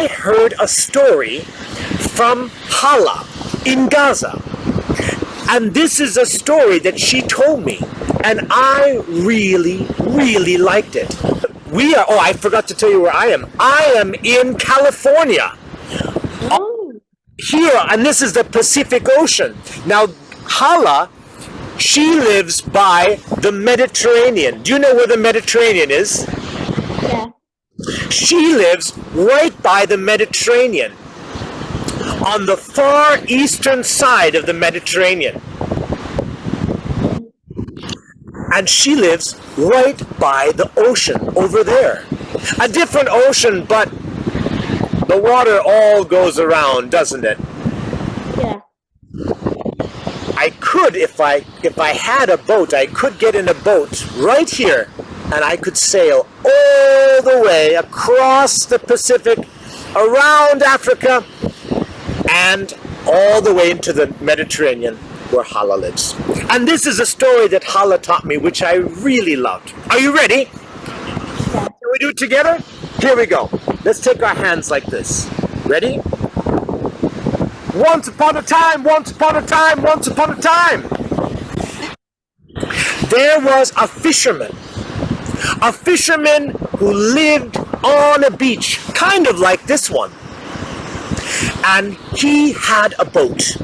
I heard a story from Hala in Gaza. And this is a story that she told me. And I really, really liked it. Oh, I forgot to tell you where I am. I am in California. Oh. Here, and this is the Pacific Ocean. Now, Hala, she lives by the Mediterranean. Do you know where the Mediterranean is? Yeah. She lives right by the Mediterranean, on the far eastern side of the Mediterranean. And she lives right by the ocean over there. A different ocean, but the water all goes around, doesn't it? Yeah. I could, if I had a boat, I could get in a boat right here, and I could sail all the way across the Pacific, around Africa, and all the way into the Mediterranean, where Hala lives. And this is a story that Hala taught me, which I really loved. Are you ready? Yeah. Can we do it together? Here we go. Let's take our hands like this. Ready? Once upon a time, once upon a time, once upon a time, there was a fisherman who lived on a beach, kind of like this one. And he had a boat.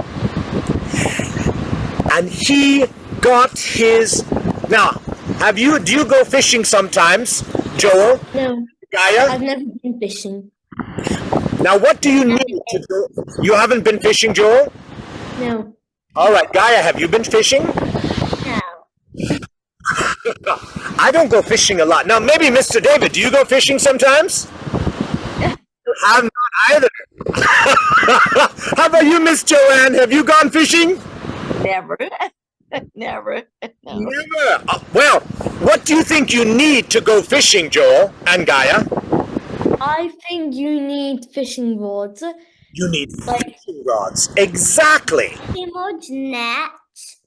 And he got his... Now, do you go fishing sometimes, Joel? No. Gaia? I've never been fishing. Now, what do you need to do? You haven't been fishing, Joel? No. All right, Gaia, have you been fishing? No. I don't go fishing a lot. Now, maybe Mr. David, do you go fishing sometimes? I'm not either. How about you, Miss Joanne? Have you gone fishing? Never. Never. No. Never. Well, what do you think you need to go fishing, Joel and Gaia? I think you need fishing rods. You need Like- fishing rods. Exactly. Fishing rods, nets.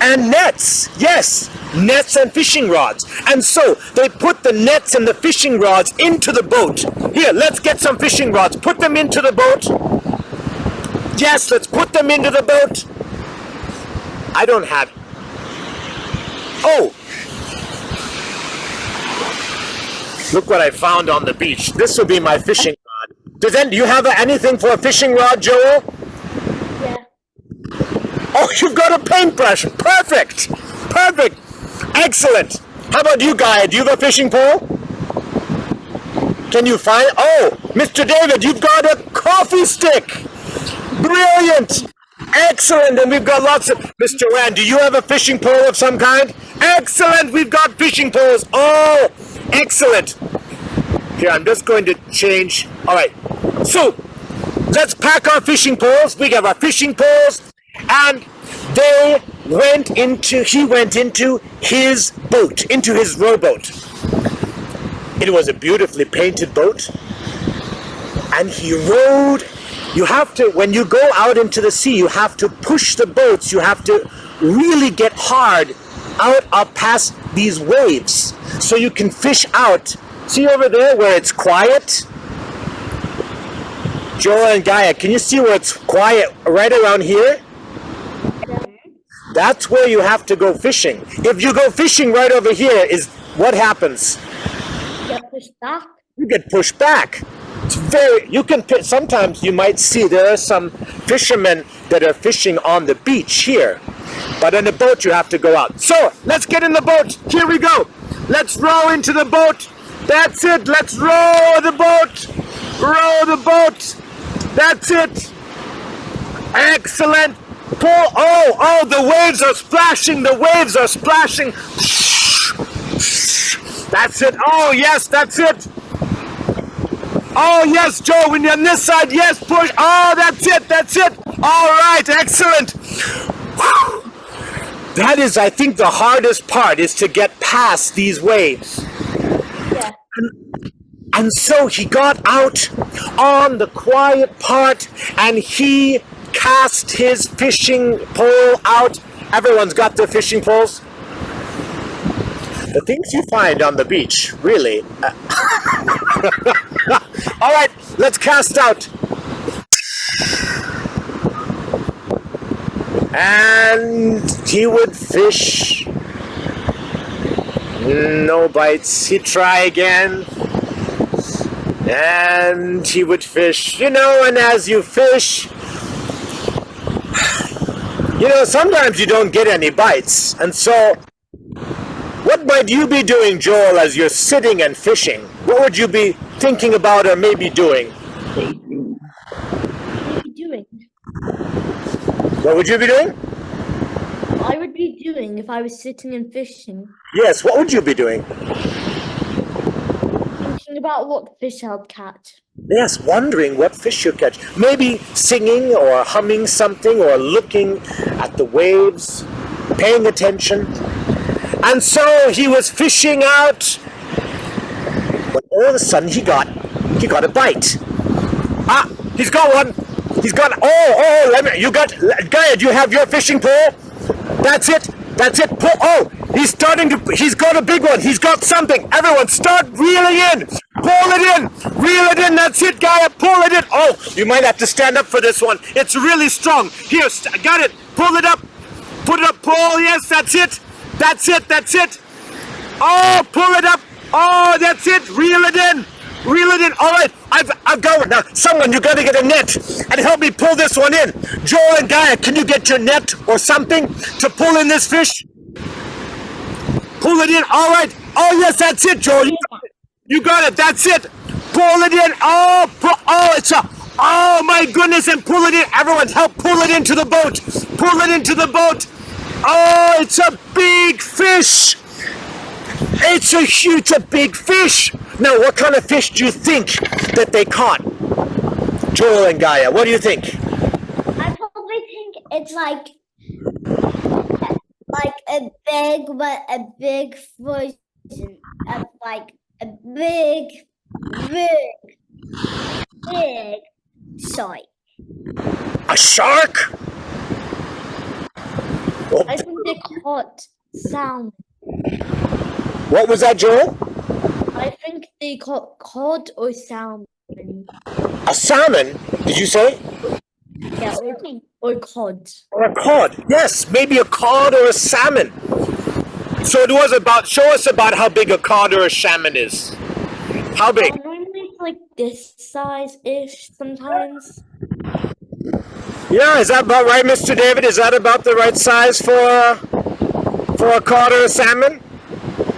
And nets. Yes. Nets and fishing rods. And so they put the nets and the fishing rods into the boat. Here, let's get some fishing rods. Put them into the boat. Yes, let's put them into the boat. I don't have... Oh! Look what I found on the beach. This will be my fishing rod. Do you have anything for a fishing rod, Joel? Yeah. Oh, you've got a paintbrush. Perfect. Perfect. Excellent. How about you, Guy? Do you have a fishing pole? Can you find... Oh, Mr. David, you've got a coffee stick. Brilliant. Excellent. And we've got lots of... Miss Joanne, do you have a fishing pole of some kind? Excellent. We've got fishing poles. Oh, excellent. Here, I'm just going to change. All right. So, let's pack our fishing poles. We have our fishing poles. And he went into his boat, into his rowboat. It was a beautifully painted boat. And he rowed. You have to, when you go out into the sea, you have to push the boats. You have to really get hard out up past these waves so you can fish out. See over there where it's quiet? Joel and Gaia, can you see where it's quiet right around here? That's where you have to go fishing. If you go fishing right over here, what happens? Get pushed back. You get pushed back. It's sometimes you might see there are some fishermen that are fishing on the beach here. But in the boat you have to go out. So, let's get in the boat. Here we go. Let's row into the boat. That's it. Let's row the boat. Row the boat. That's it. Excellent. Pull. Oh, the waves are splashing. The waves are splashing. That's it. Oh, yes, that's it. Oh, yes, Joe, when you're on this side, yes, push. Oh, that's it, that's it. All right, excellent. Whew. That is, I think, the hardest part is to get past these waves. Yeah. And so he got out on the quiet part and he cast his fishing pole out. Everyone's got their fishing poles. The things you find on the beach, really. All right, let's cast out. And he would fish. No bites. He'd try again. And he would fish, and as you fish, sometimes you don't get any bites. And so, what might you be doing, Joel, as you're sitting and fishing? What would you be thinking about or maybe doing? Daydream. What are you doing? What would you be doing? I would be doing if I was sitting and fishing, Yes, what would you be doing? thinking about what fish I'll catch. Yes, wondering what fish you catch. Maybe singing or humming something or looking at the waves, paying attention. And so he was fishing out, but all of a sudden he got a bite. Ah, he's got one. He's got, Gaia, do you have your fishing pole? That's it. Pull, he's got a big one. He's got something. Everyone start reeling in. Pull it in. Reel it in. That's it, Gaia. Pull it in. Oh, you might have to stand up for this one. It's really strong. Here, got it. Pull it up. Put it up. Pull. Yes, that's it. That's it. Oh, pull it up. Oh, that's it. Reel it in. All right, I've got one. Now, someone, you got to get a net and help me pull this one in. Joel and Gaia, can you get your net or something to pull in this fish? Pull it in. All right. Oh, yes, that's it, Joel. You got it. That's it. Pull it in. Oh, my goodness, and pull it in. Everyone, help pull it into the boat. Pull it into the boat. Oh, it's a big fish. It's a big fish. Now, what kind of fish do you think that they caught? Joel and Gaia, what do you think? I probably think it's like a big version of like a big shark. A shark? Oh, I think they caught salmon. what was that, Joel? I think they caught cod or salmon. A salmon, did you say? Yeah, or cod. Or a cod. Yes, maybe a cod or a salmon. So it was show us about how big a cod or a salmon is. How big? Normally it's like this size-ish sometimes. Yeah, is that about right, Mr. David? Is that about the right size for a cod or a salmon?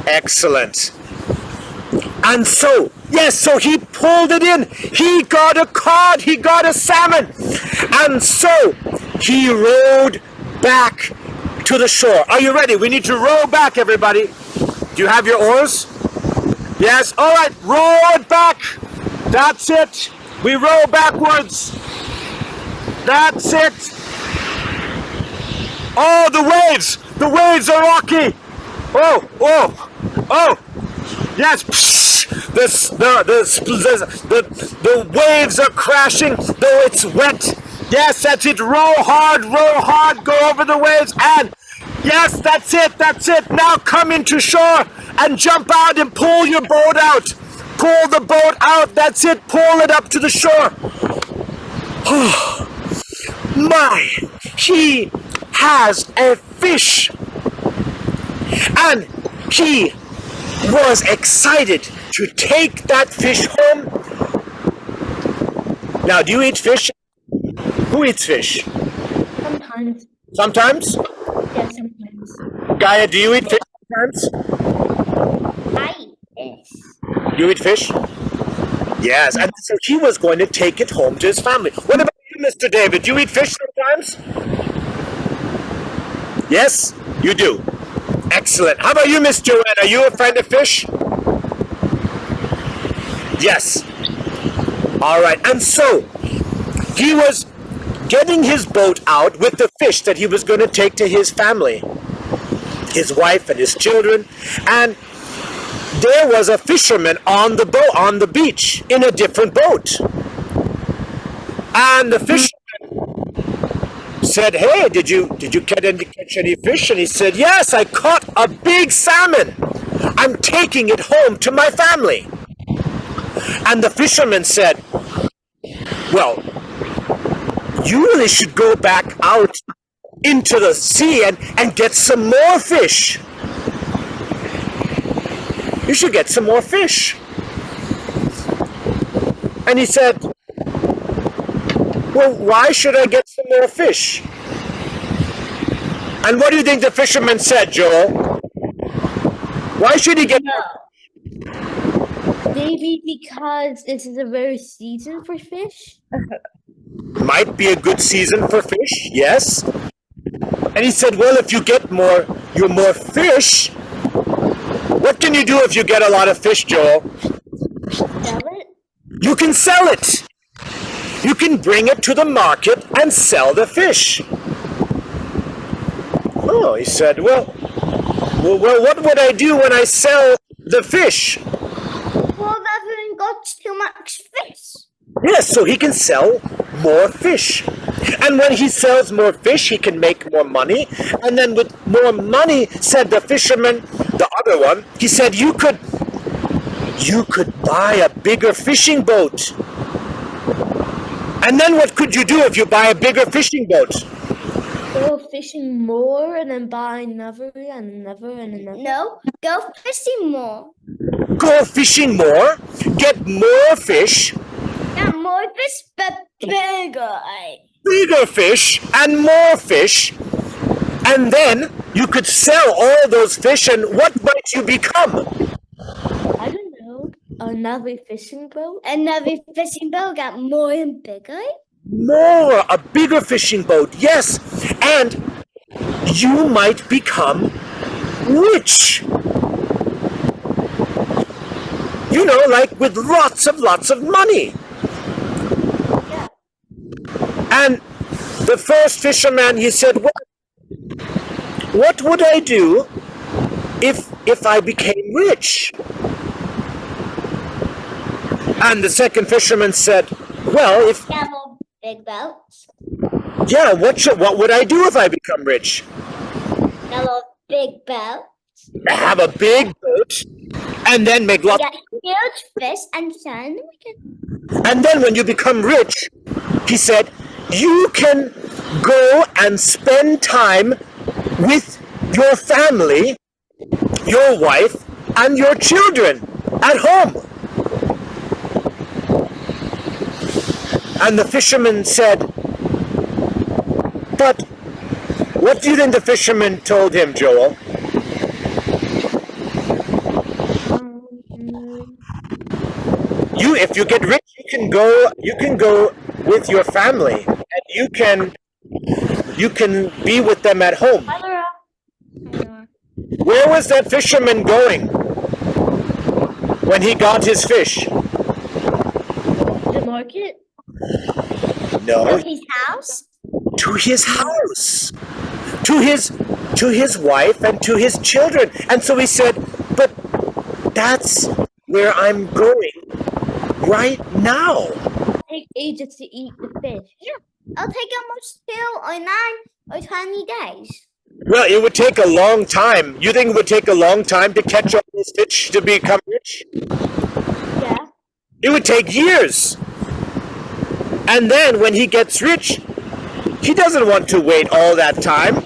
Excellent. And so, yes, so he pulled it in. He got a cod, he got a salmon. And so he rowed back to the shore. Are you ready? We need to row back, everybody. Do you have your oars? Yes, all right, row it back. That's it. We row backwards. That's it. Oh, the waves are rocky. Oh, yes. The waves are crashing, though it's wet. Yes, that's it. Row hard, go over the waves, and yes, that's it. Now come into shore and jump out and pull your boat out. Pull the boat out, that's it. Pull it up to the shore. Oh, my, he has a fish. And he was excited to take that fish home. Now, do you eat fish? Who eats fish? Sometimes. Sometimes? Yeah, sometimes. Gaia, do you eat fish sometimes? I eat fish. You eat fish? Yes, and so he was going to take it home to his family. What about you, Mr. David? Do you eat fish sometimes? Yes, you do. Excellent. How about you, Miss Joanne? Are you a friend of fish? Yes. All right. And so he was getting his boat out with the fish that he was going to take to his family, his wife and his children. And there was a fisherman on the boat, on the beach, in a different boat. And the fisherman said, "Hey, did you catch any fish?" And he said, "Yes, I caught a big salmon. I'm taking it home to my family." And the fisherman said, well, you really should go back out into the sea and get some more fish. You should get some more fish. And he said, well, why should I get some more fish? And what do you think the fisherman said, Joel? Why should he get more? Maybe because this is a rare season for fish. Might be a good season for fish, yes. And he said, well, if you get more fish, what can you do if you get a lot of fish, Joel? Sell it? You can sell it. You can bring it to the market and sell the fish. Oh, he said, well, what would I do when I sell the fish? Well, everyone got too much fish. Yes, so he can sell more fish. And when he sells more fish, he can make more money. And then with more money, said the fisherman, the other one, he said, you could buy a bigger fishing boat. And then what could you do if you buy a bigger fishing boat? Go fishing more and then buy another and another and another. No, go fishing more. Go fishing more, get more fish, Not more fish, but bigger. bigger fish, and more fish. And then you could sell all those fish, and what might you become? I don't know. Another fishing boat? Another fishing boat got more and bigger? More, a bigger fishing boat, yes. And you might become rich. You know, like with lots of money. Yeah. And the first fisherman, he said, well, what would I do if I became rich? And the second fisherman said, well, if Yellow big boats. yeah, what would I do if I become rich? Yellow big boat. Have a big boat, and then make lots. Got huge fish and sun. And then when you become rich, he said, you can go and spend time with your family, your wife, and your children at home. And the fisherman said, but what do you think the fisherman told him, Joel? If you get rich, you can go with your family, and you can be with them at home. Where was that fisherman going when he got his fish? The market? No, His house? to his house, to his wife and to his children. And so he said, but that's where I'm going right now. Take ages to eat the fish. Yeah. I'll take almost 2 or 9 or 20 days. Well, it would take a long time. You think it would take a long time to catch all these fish to become rich? Yeah. It would take years. And then when he gets rich, he doesn't want to wait all that time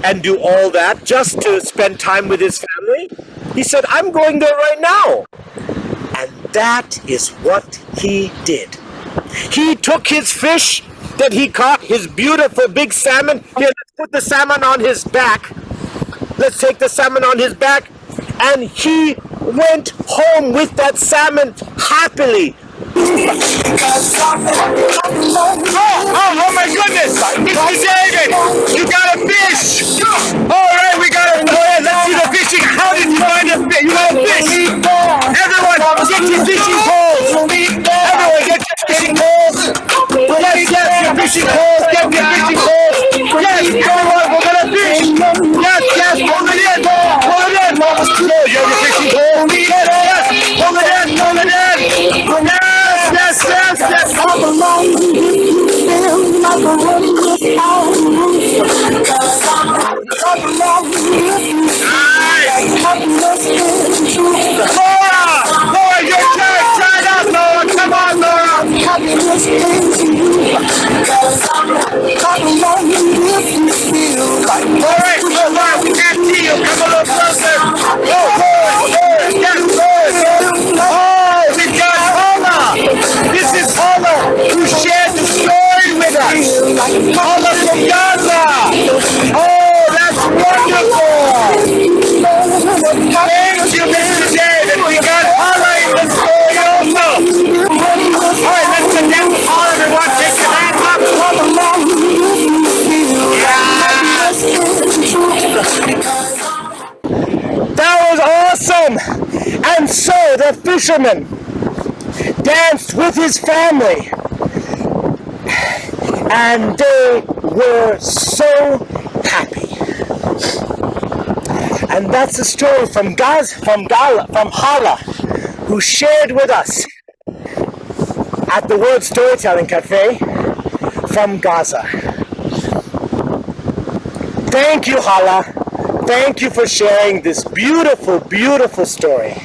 and do all that just to spend time with his family. He said, I'm going there right now. And that is what he did. He took his fish that he caught, his beautiful big salmon. Here, let's put the salmon on his back. Let's take the salmon on his back. And he went home with that salmon happily. Oh my goodness! Mr. David, you got a fish! All right, we got a fish. Let's see the fishing. How did you find a fish? You got a fish! Everyone, get your fishing poles! Everyone, get your fishing poles! Yes, your fishing poles! Get your fishing poles! Yes, everyone, we're gonna fish! Yes, hold it in! Hold it in! No, you have your fishing pole? Yes, hold it in! Hold it in! Yes! I belong to you, like a rose out of Laura, your turn, try it out, Laura. Alright, we can't see you. Come a little closer. Oh, good. Yes, good. Oh, we got Hala. This is Hala who shared the story with us. Hala from Gaza. Oh, that's wonderful. Thank you, Mr. David. We got Hala in the story also. Alright, let's get down to Hala, everyone. Take your hands up. That was awesome! And so the fisherman danced with his family, and they were so happy. And that's the story from Hala, who shared with us at the World Storytelling Cafe from Gaza. Thank you, Hala. Thank you for sharing this beautiful, beautiful story.